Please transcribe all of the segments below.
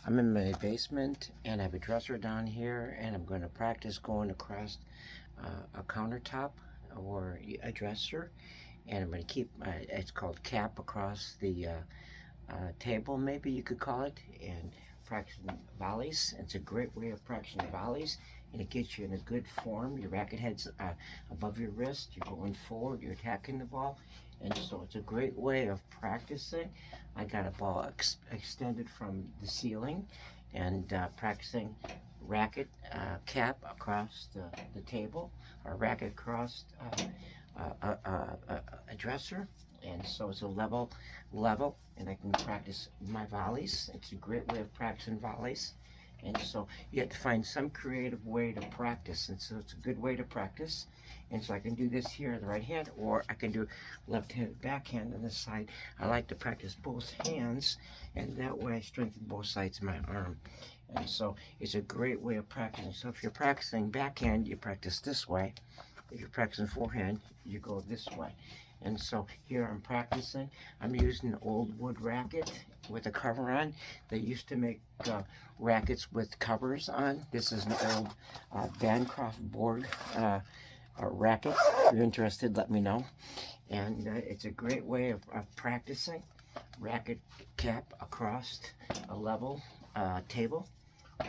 I'm in my basement and I have a dresser down here, and I'm going to practice going across a countertop or a dresser, and I'm going to keep it's called cap across the table, maybe you could call it, and practicing volleys. It's a great way of practicing volleys, and it gets you in a good form. Your racket head's above your wrist, you're going forward, you're attacking the ball, and so it's a great way of practicing. I got a ball extended from the ceiling, and practicing racket cap across the table, or racket across a dresser, and so it's a level, and I can practice my volleys. It's a great way of practicing volleys, and so you have to find some creative way to practice, and so it's a good way to practice. And so I can do this here in the right hand, or I can do left-handed backhand on this side. I like to practice both hands, and that way I strengthen both sides of my arm. And so it's a great way of practicing. So if you're practicing backhand, you practice this way. If you're practicing forehand, you go this way. And so here I'm practicing. I'm using an old wood racket with a cover on. They used to make rackets with covers on. This is an old Bancroft board racket. If you're interested, let me know. And it's a great way of practicing. Racket cap across a level table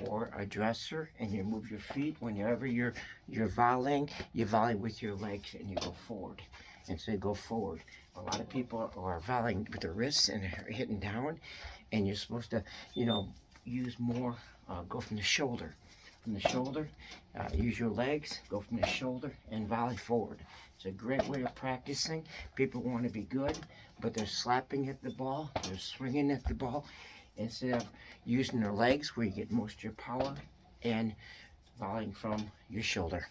or a dresser, and you move your feet. Whenever you're volleying, you volley with your legs and you go forward. And so you go forward. A lot of people are volleying with their wrists and hitting down, and you're supposed to, use more, go from the shoulder. From the shoulder, use your legs, go from the shoulder and volley forward. It's a great way of practicing. People want to be good, but they're slapping at the ball, they're swinging at the ball, instead of using their legs where you get most of your power and volleying from your shoulder.